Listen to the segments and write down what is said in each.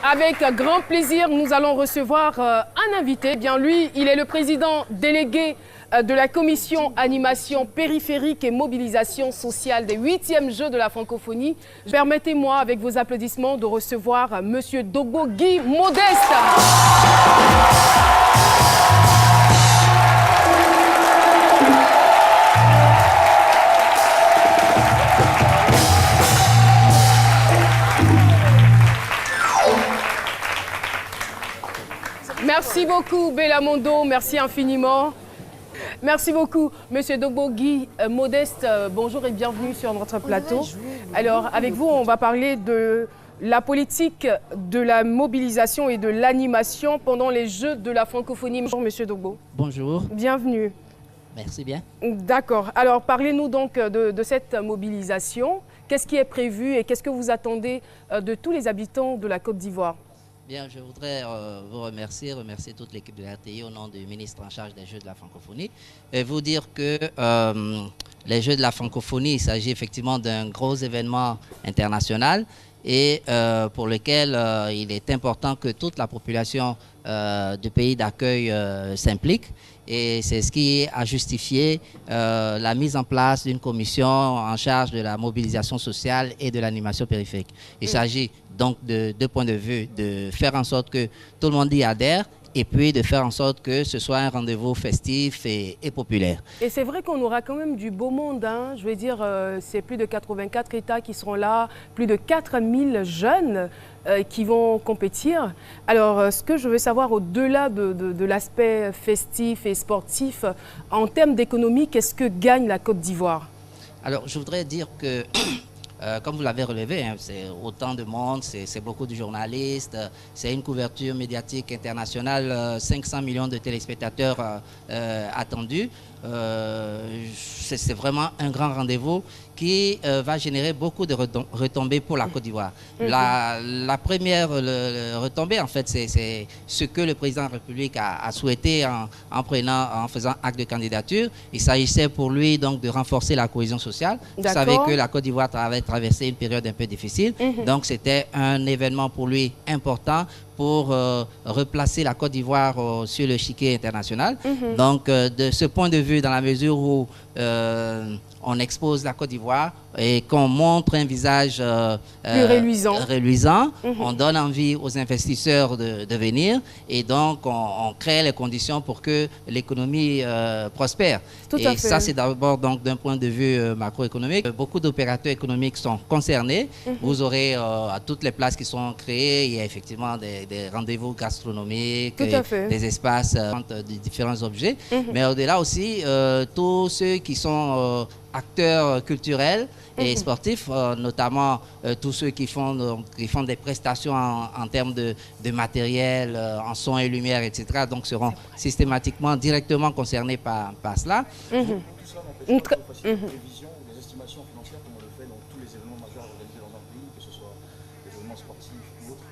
Avec grand plaisir, nous allons recevoir un invité. Eh bien, lui, il est le président délégué de la commission animation périphérique et mobilisation sociale des 8e Jeux de la francophonie. Permettez-moi, avec vos applaudissements, de recevoir Monsieur Dogbo Guy Modeste. Merci beaucoup, Bellamondo, merci infiniment. Merci beaucoup, Monsieur Dogbo Guy Modeste. Bonjour et bienvenue sur notre plateau. Alors, avec vous, on va parler de la politique de la mobilisation et de l'animation pendant les Jeux de la francophonie. Bonjour, Monsieur Dogbo. Bonjour. Bienvenue. Merci bien. D'accord. Alors, parlez-nous donc de cette mobilisation. Qu'est-ce qui est prévu et qu'est-ce que vous attendez de tous les habitants de la Côte d'Ivoire? Bien, je voudrais vous remercier toute l'équipe de la RTI au nom du ministre en charge des Jeux de la francophonie et vous dire que les Jeux de la francophonie, il s'agit effectivement d'un gros événement international et pour lequel il est important que toute la population du pays d'accueil s'implique. Et c'est ce qui a justifié la mise en place d'une commission en charge de la mobilisation sociale et de l'animation périphérique. Il s'agit donc de deux points de vue, de faire en sorte que tout le monde y adhère et puis de faire en sorte que ce soit un rendez-vous festif et populaire. Et c'est vrai qu'on aura quand même du beau monde, hein. Je veux dire, c'est plus de 84 États qui seront là, plus de 4000 jeunes qui vont compétir. Alors, ce que je veux savoir au-delà de l'aspect festif et sportif, en termes d'économie, qu'est-ce que gagne la Côte d'Ivoire? Alors, je voudrais dire que comme vous l'avez relevé, hein, c'est autant de monde, c'est beaucoup de journalistes, c'est une couverture médiatique internationale, 500 millions de téléspectateurs attendus. C'est vraiment un grand rendez-vous qui va générer beaucoup de retombées pour la Côte d'Ivoire. La première retombée, en fait, c'est ce que le président de la République a souhaité en faisant acte de candidature. Il s'agissait pour lui donc de renforcer la cohésion sociale. Vous savez que la Côte d'Ivoire avait traversé une période un peu difficile. Donc c'était un événement pour lui important pour replacer la Côte d'Ivoire sur le chiquier international. Donc, de ce point de vue, dans la mesure où on expose la Côte d'Ivoire et qu'on montre un visage plus reluisant, on donne envie aux investisseurs de venir et donc on crée les conditions pour que l'économie prospère. Et ça, c'est d'abord donc d'un point de vue macroéconomique. Beaucoup d'opérateurs économiques sont concernés. Vous aurez à toutes les places qui sont créées, il y a effectivement des rendez-vous gastronomiques, des espaces de différents objets. Mais au-delà aussi, tous ceux qui sont acteurs culturels et sportifs, notamment tous ceux qui font des prestations en termes de matériel, en son et lumière, etc. Donc seront systématiquement, directement concernés par cela. Tout cela n'empêche pas de passer des prévisions ou des estimations financières comme on le fait dans tous les événements majeurs organisés dans un pays, que ce soit des événements sportifs ou autres.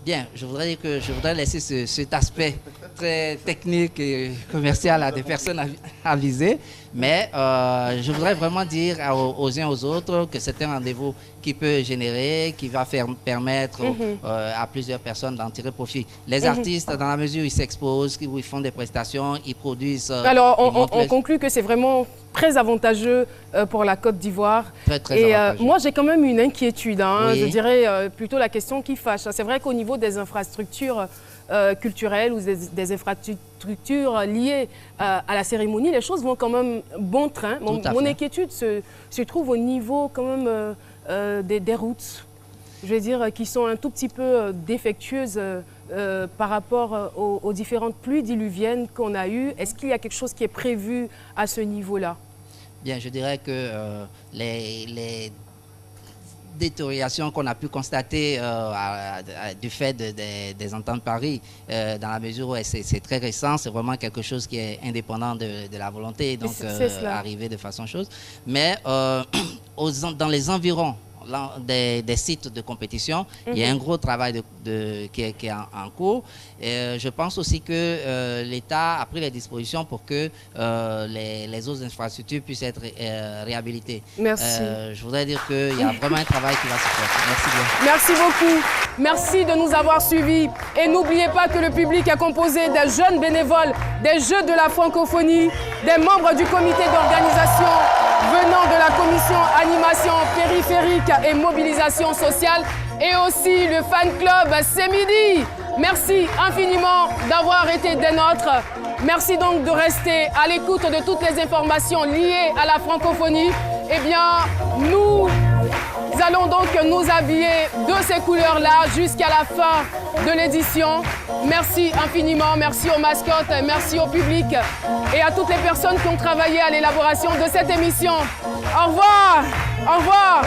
Bien, je voudrais laisser cet aspect très technique et commercial à des personnes avisées, mais je voudrais vraiment dire aux uns aux autres que c'est un rendez-vous qui peut générer, qui va permettre à plusieurs personnes d'en tirer profit. Les artistes, dans la mesure où ils s'exposent, où ils font des prestations, ils produisent... Alors, on conclut que c'est vraiment très avantageux pour la Côte d'Ivoire. Et moi, j'ai quand même une inquiétude, hein, oui. Je dirais plutôt la question qui fâche. C'est vrai qu'au niveau des infrastructures culturelles ou des infrastructures liées à la cérémonie, les choses vont quand même bon train. Mon inquiétude se trouve au niveau quand même des routes, je veux dire, qui sont un tout petit peu défectueuses par rapport aux différentes pluies diluviennes qu'on a eues. Est-ce qu'il y a quelque chose qui est prévu à ce niveau-là? Bien, je dirais que les détérioration qu'on a pu constater du fait des ententes de Paris, dans la mesure où c'est très récent, c'est vraiment quelque chose qui est indépendant de la volonté, donc arrivé de façon chose. Mais dans les environs des sites de compétition. Il y a un gros travail qui est en cours. Et je pense aussi que l'État a pris les dispositions pour que les autres infrastructures puissent être réhabilitées. Merci. Je voudrais dire qu'il y a vraiment un travail qui va se faire. Merci bien. Merci beaucoup. Merci de nous avoir suivis. Et n'oubliez pas que le public est composé des jeunes bénévoles, des Jeux de la francophonie, des membres du comité d'organisation venant de la commission animation périphérique et mobilisation sociale et aussi le fan club C'est Midi. Merci infiniment d'avoir été des nôtres. Merci donc de rester à l'écoute de toutes les informations liées à la francophonie. Eh bien, nous allons donc nous habiller de ces couleurs-là jusqu'à la fin de l'édition. Merci infiniment, merci aux mascottes, merci au public et à toutes les personnes qui ont travaillé à l'élaboration de cette émission. Au revoir, au revoir.